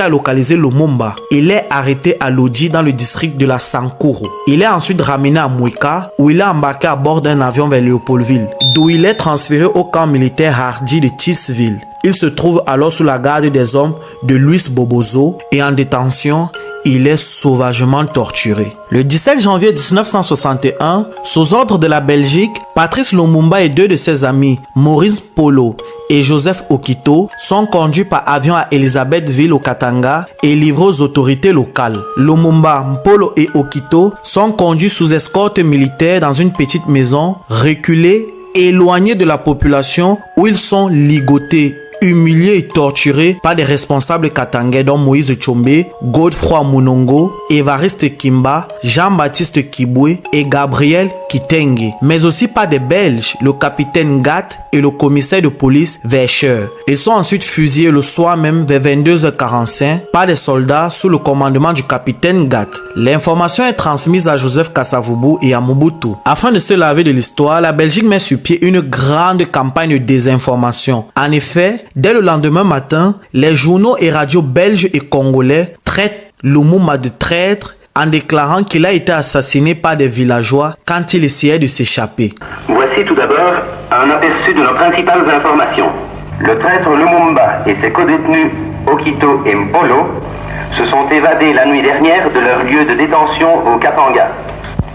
à localiser Lumumba. Il est arrêté à Lodi dans le district de la Sankuru. Il est ensuite ramené à Mweka où il est embarqué à bord d'un avion vers Léopoldville, d'où il est transféré au camp militaire Hardy de Tisville. Il se trouve alors sous la garde des hommes de Louis Bobozo et en détention. Il est sauvagement torturé. Le 17 janvier 1961, sous ordre de la Belgique, Patrice Lumumba et deux de ses amis, Maurice Polo et Joseph Okito, sont conduits par avion à Elisabethville au Katanga et livrés aux autorités locales. Lumumba, Mpolo et Okito sont conduits sous escorte militaire dans une petite maison, reculée, éloignée de la population où ils sont ligotés, humiliés et torturés par des responsables katangais dont Moïse Tchombe, Godefroy Munongo, Évariste Kimba, Jean-Baptiste Kibwe et Gabriel Kitenge, mais aussi par des Belges, le capitaine Gatt et le commissaire de police Vercher. Ils sont ensuite fusillés le soir même vers 22h45 par des soldats sous le commandement du capitaine Gatt. L'information est transmise à Joseph Kasavubu et à Mobutu. Afin de se laver de l'histoire, la Belgique met sur pied une grande campagne de désinformation. En effet, dès le lendemain matin, les journaux et radios belges et congolais traitent Lumumba de traître en déclarant qu'il a été assassiné par des villageois quand il essayait de s'échapper. Voici tout d'abord un aperçu de nos principales informations. Le traître Lumumba et ses codétenus Okito et Mpolo se sont évadés la nuit dernière de leur lieu de détention au Katanga.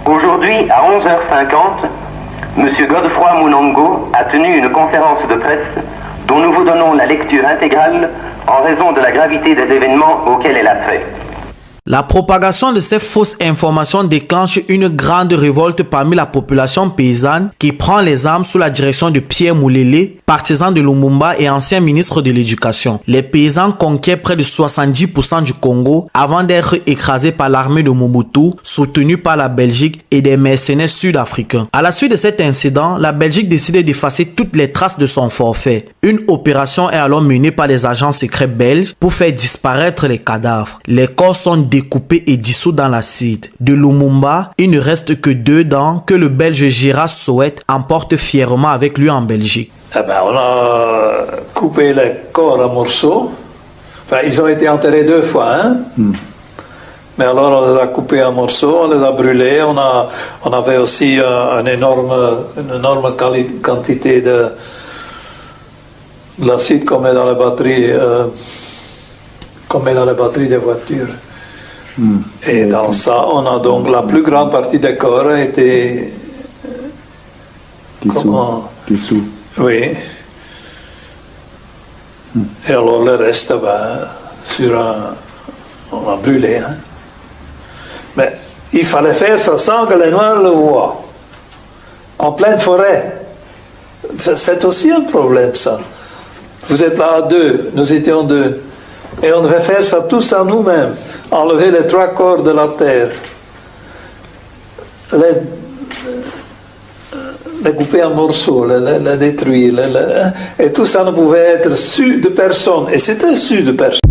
Aujourd'hui, à 11h50, M. Godefroy Munongo a tenu une conférence de presse dont nous vous donnons la lecture intégrale en raison de la gravité des événements auxquels elle a trait. La propagation de ces fausses informations déclenche une grande révolte parmi la population paysanne qui prend les armes sous la direction de Pierre Moulele, partisan de Lumumba et ancien ministre de l'Éducation. Les paysans conquièrent près de 70% du Congo avant d'être écrasés par l'armée de Mobutu, soutenue par la Belgique et des mercenaires sud-africains. À la suite de cet incident, la Belgique décide d'effacer toutes les traces de son forfait. Une opération est alors menée par des agents secrets belges pour faire disparaître les cadavres. Les corps sont découpés et dissous dans l'acide. De Lumumba, il ne reste que 2 dents que le Belge Gérard Soet emporte fièrement avec lui en Belgique. Eh ben, on a coupé les corps à morceaux. Enfin, ils ont été enterrés 2 fois, hein. Mais alors on les a coupés en morceaux, on les a brûlés. On avait aussi une énorme quantité de l'acide qu'on met dans les batteries des voitures. Et dans ça, on a donc la plus grande partie des corps a été dissous. Oui. Et alors le reste, on a brûlé. Hein. Mais il fallait faire ça sans que les Noirs le voient. En pleine forêt. C'est aussi un problème, ça. Vous êtes là à 2, nous étions 2. Et on devait faire ça tous à nous-mêmes. Enlever les 3 corps de la terre. Les couper en morceaux, les détruire. Et tout ça ne pouvait être su de personne. Et c'était su de personne.